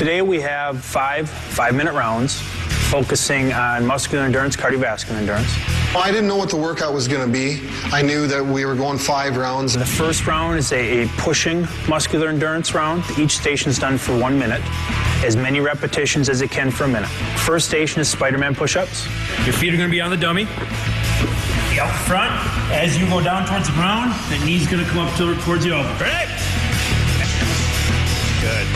Today we have five-minute rounds focusing on muscular endurance, cardiovascular endurance. Well, I didn't know what the workout was going to be. I knew that we were going 5 rounds. The first round is a pushing muscular endurance round. Each station is done for 1 minute, as many repetitions as it can for a minute. First station is Spider-Man push-ups. Your feet are going to be on the dummy. Out front. As you go down towards the ground, the knee's going to come up towards the elbow. Ready? Good.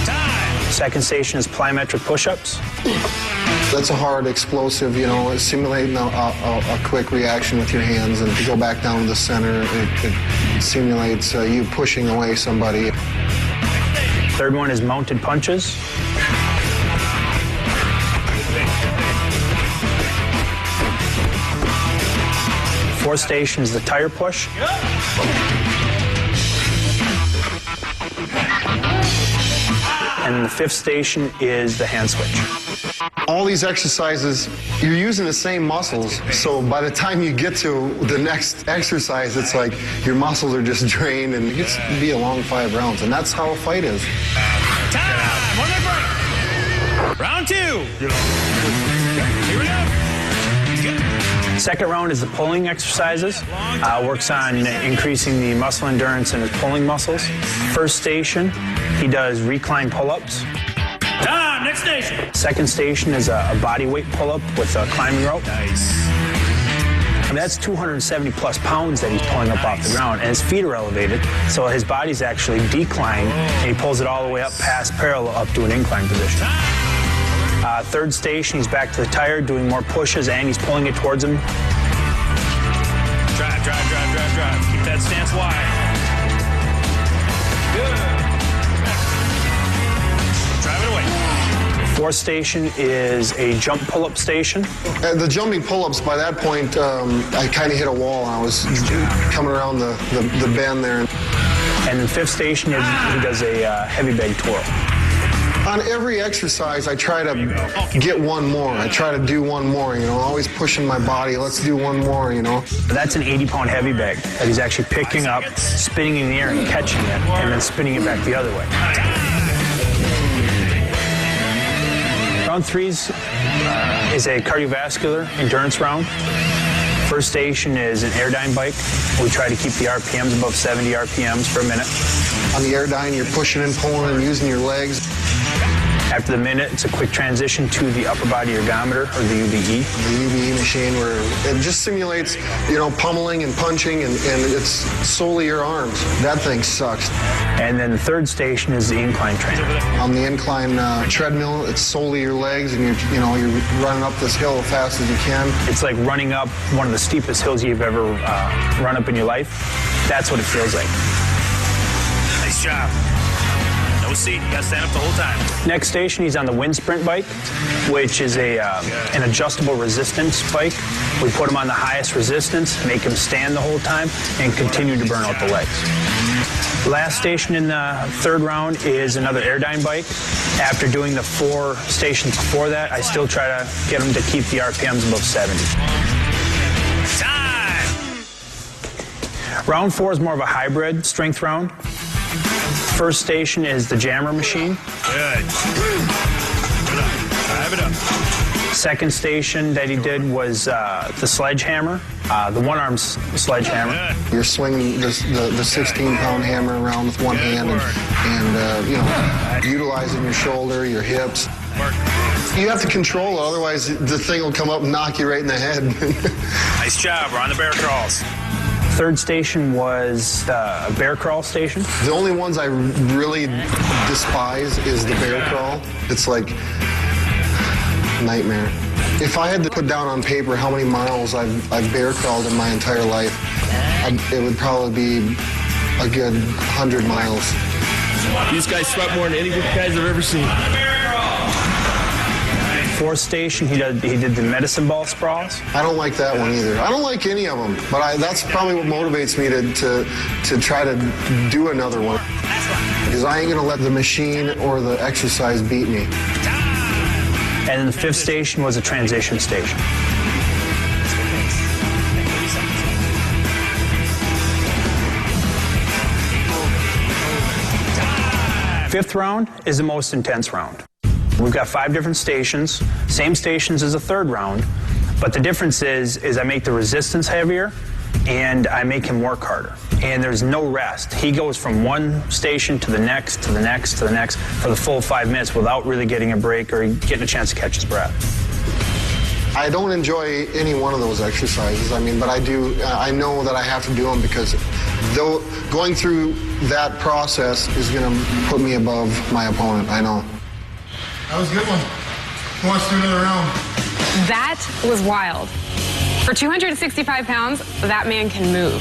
Time. Second station is plyometric push-ups. That's a hard, explosive, simulating a quick reaction with your hands. And to go back down to the center, it simulates you pushing away somebody. Third one is mounted punches. Fourth station is the tire push. And the fifth station is the hand switch. All these exercises, you're using the same muscles, so by the time you get to the next exercise, it's like your muscles are just drained, and it's be a long 5 rounds, and that's how a fight is. Time! 1 minute break. Round 2. Here we go. Second round is the pulling exercises. Works on increasing the muscle endurance in his pulling muscles. First station, he does recline pull-ups. Time, next station. Second station is a body weight pull-up with a climbing rope. Nice. And that's 270 plus pounds that he's pulling up off the ground, and his feet are elevated, so his body's actually declined, and he pulls it all the way up past parallel up to an incline position. Third station, he's back to the tire, doing more pushes, and he's pulling it towards him. Drive. Keep that stance wide. Good. Drive it away. Fourth station is a jump pull-up station. The jumping pull-ups, by that point, I kind of hit a wall. I was coming around the bend there. And the fifth station, he does a heavy bag twirl. On every exercise, I try to get one more. I try to do one more, always pushing my body. Let's do one more, That's an 80-pound heavy bag that he's actually picking up, spinning in the air and catching it, and then spinning it back the other way. Round 3 is a cardiovascular endurance round. First station is an Airdyne bike. We try to keep the RPMs above 70 RPMs per minute. On the Airdyne, you're pushing and pulling and using your legs. After the minute, it's a quick transition to the upper body ergometer, or the UBE. The UBE machine, where it just simulates, pummeling and punching, and it's solely your arms. That thing sucks. And then the third station is the incline trainer. On the incline treadmill, it's solely your legs, and you're running up this hill as fast as you can. It's like running up one of the steepest hills you've ever run up in your life. That's what it feels like. Nice job. No seat. You got to stand up the whole time. Next station, he's on the wind sprint bike, which is an adjustable resistance bike. We put him on the highest resistance, make him stand the whole time, and continue to burn out the legs. Last station in the third round is another Airdyne bike. After doing the 4 stations before that, I still try to get him to keep the RPMs above 70. Time! Round 4 is more of a hybrid strength round. First station is the jammer machine. Good. Drive it up. Second station that he did was the sledgehammer, the one-arm sledgehammer. Good. You're swinging the 16-pound hammer around with one hand and utilizing your shoulder, your hips. You have to control it, otherwise the thing will come up and knock you right in the head. Nice job. We're on the bear crawls. Third station was a bear crawl station. The only ones I really despise is the bear crawl. It's like nightmare. If I had to put down on paper how many miles I've bear crawled in my entire life, it would probably be a good 100 miles. These guys sweat more than any of you guys I've ever seen. Fourth station, he did the medicine ball sprawls. I don't like that one either. I don't like any of them, but that's probably what motivates me to try to do another one. Because I ain't gonna let the machine or the exercise beat me. And then the fifth station was a transition station. Fifth round is the most intense round. We've got 5 different stations, same stations as the third round, but the difference is I make the resistance heavier and I make him work harder. And there's no rest. He goes from one station to the next, to the next, to the next for the full 5 minutes without really getting a break or getting a chance to catch his breath. I don't enjoy any one of those exercises. I mean, but I do. I know that I have to do them because though going through that process is going to put me above my opponent. I know. That was a good one. Who wants to do another round? That was wild. For 265 pounds, that man can move.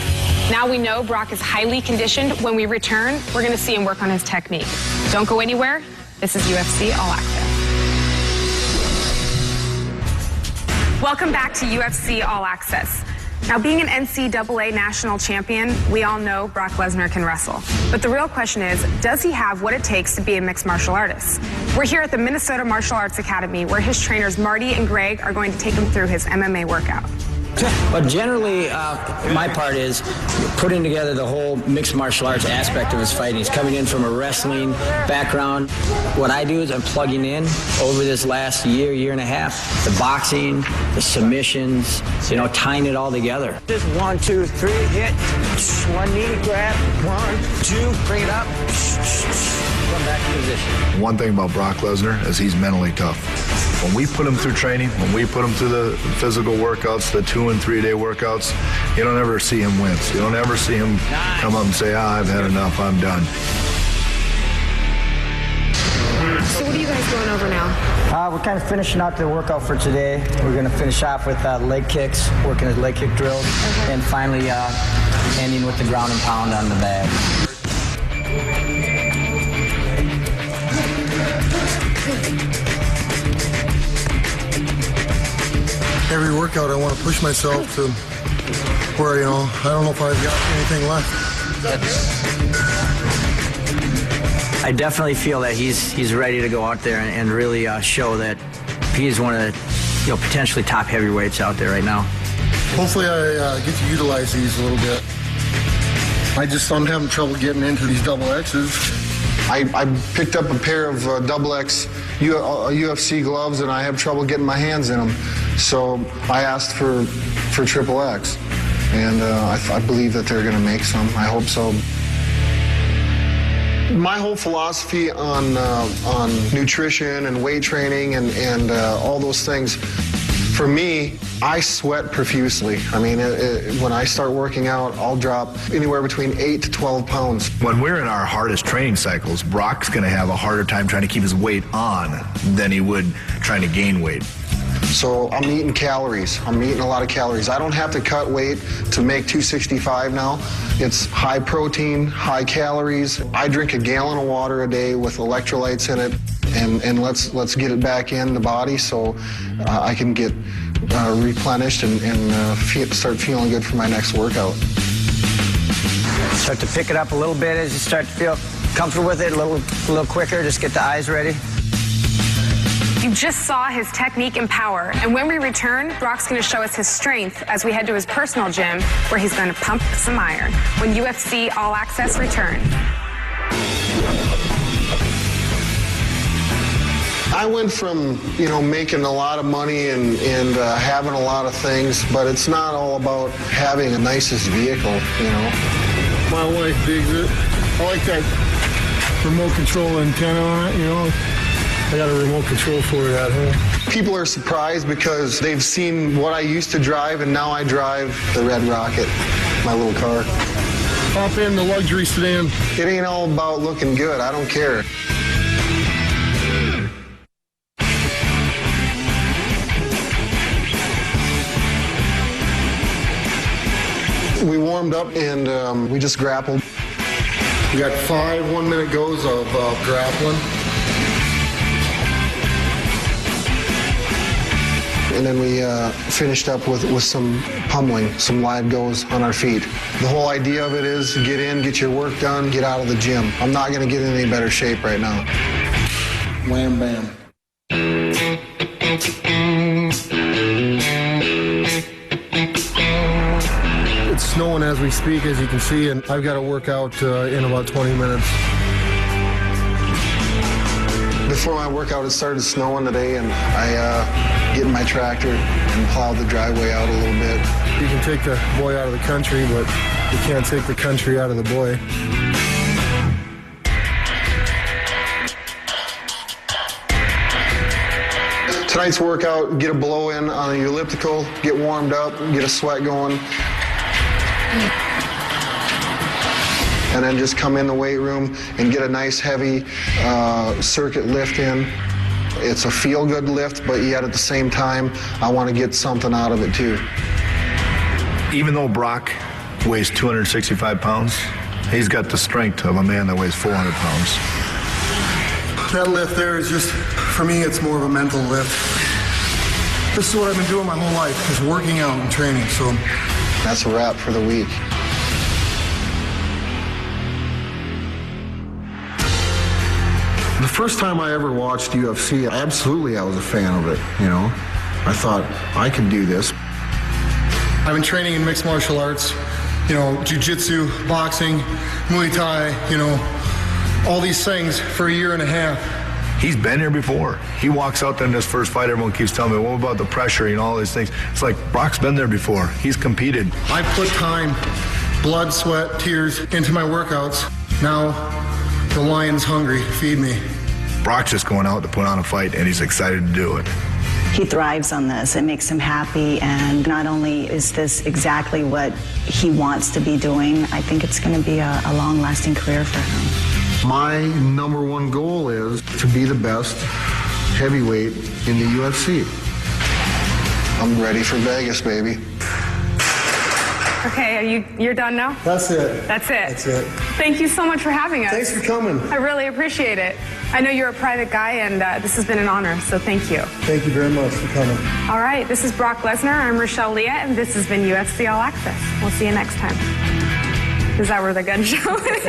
Now we know Brock is highly conditioned. When we return, we're going to see him work on his technique. Don't go anywhere. This is UFC All Access. Welcome back to UFC All Access. Now, being an NCAA national champion, we all know Brock Lesnar can wrestle. But the real question is, does he have what it takes to be a mixed martial artist? We're here at the Minnesota Martial Arts Academy, where his trainers Marty and Greg are going to take him through his MMA workout. But generally, my part is putting together the whole mixed martial arts aspect of his fighting. He's coming in from a wrestling background. What I do is I'm plugging in over this last year, year and a half, the boxing, the submissions, tying it all together. Just 1, 2, 3, hit, 1 knee, grab, 1, 2, bring it up, come back to position. One thing about Brock Lesnar is he's mentally tough. When we put him through training, when we put him through the physical workouts, the 2- and 3-day workouts, you don't ever see him wince. You don't ever see him come up and say, I've had enough, I'm done. So what are you guys going over now? We're kind of finishing out the workout for today. We're going to finish off with leg kicks, working his leg kick drills, and finally ending with the ground and pound on the bag. Every workout, I want to push myself to where, I don't know if I've got anything left. I definitely feel that he's ready to go out there and really show that he's one of the potentially top heavyweights out there right now. Hopefully I get to utilize these a little bit. I'm having trouble getting into these double X's. I picked up a pair of double X UFC gloves, and I have trouble getting my hands in them. So I asked for triple X, and I believe that they're going to make some. I hope so. My whole philosophy on nutrition and weight training and all those things, for me, I sweat profusely. I mean, when I start working out, I'll drop anywhere between 8 to 12 pounds. When we're in our hardest training cycles, Brock's going to have a harder time trying to keep his weight on than he would trying to gain weight. So I'm eating calories. I'm eating a lot of calories. I don't have to cut weight to make 265 now. It's high protein, high calories. I drink a gallon of water a day with electrolytes in it, and let's get it back in the body so I can get replenished and start feeling good for my next workout. Start to pick it up a little bit as you start to feel comfortable with it, a little quicker. Just get the eyes ready. You just saw his technique and power, and when we return, Brock's going to show us his strength as we head to his personal gym, where he's going to pump some iron when UFC All Access returns. I went from, making a lot of money and having a lot of things, but it's not all about having the nicest vehicle, My wife digs it. I like that remote control antenna on it, I got a remote control for it at home. People are surprised because they've seen what I used to drive, and now I drive the Red Rocket, my little car. Hop in the luxury sedan. It ain't all about looking good. I don't care. We warmed up and we just grappled. We got 5 1-minute goes of grappling. And then we finished up with some pummeling, some live goes on our feet. The whole idea of it is get in, get your work done, get out of the gym. I'm not going to get in any better shape right now. Wham, bam. It's snowing as we speak, as you can see, and I've got to work out in about 20 minutes. before my workout, it started snowing today, and I get in my tractor and plowed the driveway out a little bit. You can take the boy out of the country, but you can't take the country out of the boy. Tonight's workout, get a blow in on the elliptical, get warmed up, get a sweat going. And then just come in the weight room and get a nice heavy circuit lift in. It's a feel-good lift, but yet at the same time, I want to get something out of it too. Even though Brock weighs 265 pounds, he's got the strength of a man that weighs 400 pounds. That lift there is just, for me, it's more of a mental lift. This is what I've been doing my whole life, is working out and training, so. That's a wrap for the week. The first time I ever watched UFC, absolutely I was a fan of it, you know. I thought, I can do this. I've been training in mixed martial arts, you know, jiu-jitsu, boxing, Muay Thai, you know, all these things for a year and a half. He's been here before. He walks out there in his first fight, everyone keeps telling me, what about the pressure, you know, all these things. It's like, Brock's been there before. He's competed. I put time, blood, sweat, tears into my workouts. Now, the lion's hungry. Feed me. Brock's just going out to put on a fight, and he's excited to do it. He thrives on this. It makes him happy, and not only is this exactly what he wants to be doing, I think it's going to be a long-lasting career for him. My number one goal is to be the best heavyweight in the UFC. I'm ready for Vegas, baby. Okay, you're done now? That's it. That's it. That's it. Thank you so much for having us. Thanks for coming. I really appreciate it. I know you're a private guy, and this has been an honor, so thank you. Thank you very much for coming. All right, this is Brock Lesnar. I'm Rochelle Leah, and this has been UFC All Access. We'll see you next time. Is that where the gun show is?